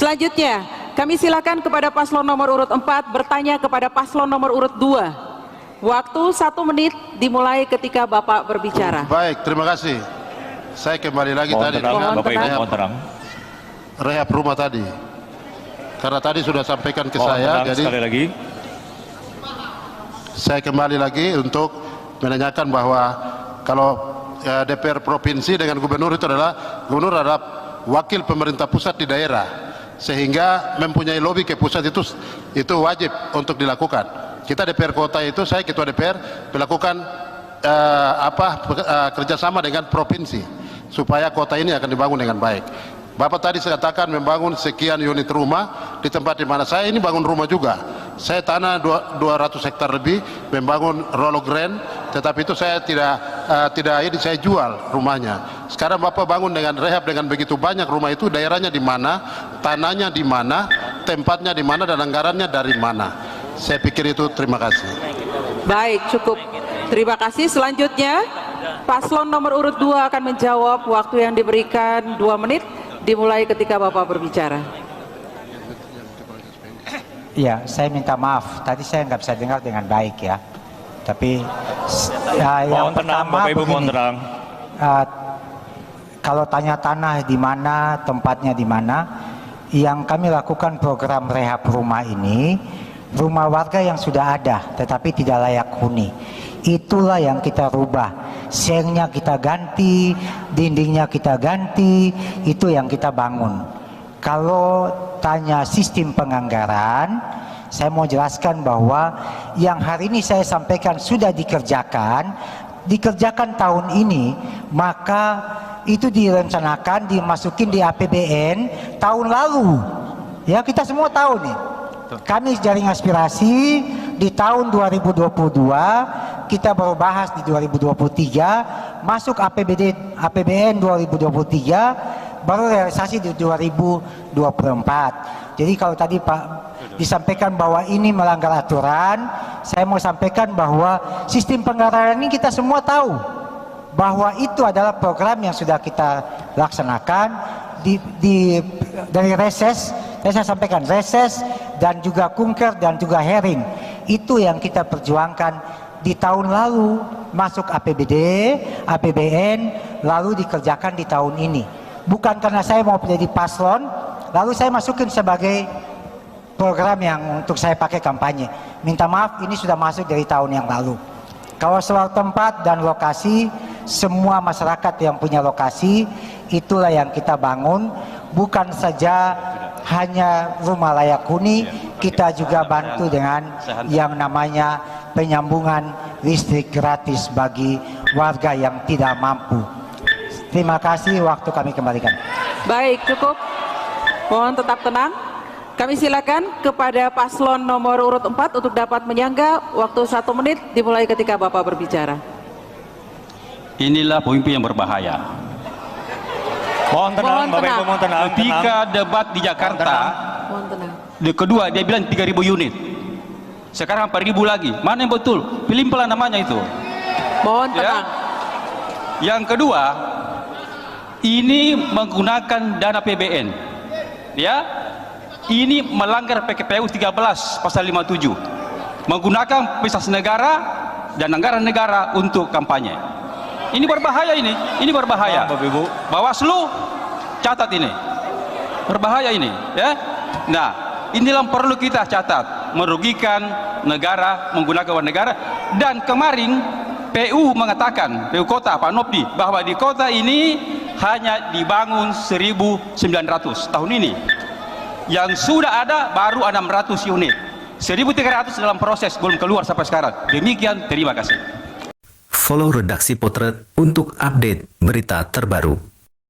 Selanjutnya, kami silakan kepada paslon nomor urut 4 bertanya kepada paslon nomor urut 2. Waktu 1 menit dimulai ketika Bapak berbicara. Baik, terima kasih. Saya kembali lagi Mohon tadi tenang, dengan Bapak Ibu, mohon tenang. rehab rumah tadi. Karena tadi sudah sampaikan ke Mohon saya, tenang, jadi sekali lagi. saya kembali lagi untuk menanyakan bahwa kalau DPR provinsi dengan gubernur adalah wakil pemerintah pusat di daerah, sehingga mempunyai lobby ke pusat itu wajib untuk dilakukan. Kita DPR kota itu, saya ketua DPR, melakukan kerjasama dengan provinsi supaya kota ini akan dibangun dengan baik. Bapak tadi saya katakan membangun sekian unit rumah di tempat di mana saya ini bangun rumah juga. Saya tanah 200 hektar lebih, membangun Rolo Grand, tetapi itu saya tidak saya jual rumahnya. Sekarang Bapak bangun dengan rehab dengan begitu banyak rumah itu, daerahnya di mana, tanahnya di mana, tempatnya di mana, dan anggarannya dari mana. Saya pikir itu. Terima kasih. Baik, cukup. Terima kasih. Selanjutnya, paslon nomor urut 2 akan menjawab. Waktu yang diberikan 2 menit dimulai ketika Bapak berbicara. Ya, saya minta maaf. Tadi saya nggak bisa dengar dengan baik ya. Tapi yang pertama Bapak Ibu, mohon begini, tenang. kalau tanya tanah di mana, tempatnya di mana, yang kami lakukan program rehab rumah ini, rumah warga yang sudah ada tetapi tidak layak huni. Itulah yang kita rubah. Sengnya kita ganti, dindingnya kita ganti, itu yang kita bangun. Kalau tanya sistem penganggaran, saya mau jelaskan bahwa yang hari ini saya sampaikan sudah dikerjakan tahun ini, maka itu direncanakan dimasukin di APBN tahun lalu. Ya, kita semua tahu nih. Kami jaring aspirasi di tahun 2022, kita baru bahas di 2023, masuk APBN 2023, baru realisasi di 2024. Jadi kalau tadi Pak disampaikan bahwa ini melanggar aturan, saya mau sampaikan bahwa sistem penganggaran ini kita semua tahu bahwa itu adalah program yang sudah kita laksanakan dari reses. Saya sampaikan reses dan juga kunker dan juga herring, itu yang kita perjuangkan di tahun lalu, masuk APBD, APBN, lalu dikerjakan di tahun ini. Bukan karena saya mau menjadi paslon, lalu saya masukin sebagai program yang untuk saya pakai kampanye. Minta maaf, ini sudah masuk dari tahun yang lalu. Kalau soal tempat dan lokasi, semua masyarakat yang punya lokasi, itulah yang kita bangun. Bukan saja hanya rumah layak huni, kita juga bantu dengan yang namanya penyambungan listrik gratis bagi warga yang tidak mampu. Terima kasih, waktu kami kembalikan. Baik, cukup. Mohon tetap tenang. Kami silakan kepada paslon nomor urut 4 untuk dapat menyangga. Waktu 1 menit dimulai ketika Bapak berbicara. Inilah pemimpin yang berbahaya. Mohon tenang, Bapak Ibu, mohon tenang. Ketika debat di Jakarta, Mohon tenang. kedua dia bilang 3.000 unit. Sekarang 4.000 lagi. Mana yang betul? Pilih pelan namanya itu. Mohon Ya. tenang. Yang kedua, ini menggunakan dana PBN. Ya. Ini melanggar PKPU 13 pasal 57. Menggunakan fasilitas negara dan anggaran negara untuk kampanye. Ini berbahaya ini. Ini berbahaya. Bapak Ibu. Bawaslu catat ini. Berbahaya ini, ya. Nah, inilah yang perlu kita catat. Merugikan negara, menggunakan uang negara. Dan kemarin PU mengatakan, PU Kota Pak Nopdi, bahwa di kota ini hanya dibangun 1.900 tahun ini. Yang sudah ada baru 600 unit. 1.300 dalam proses, belum keluar sampai sekarang. Demikian, terima kasih. Follow Redaksi Potret untuk update berita terbaru.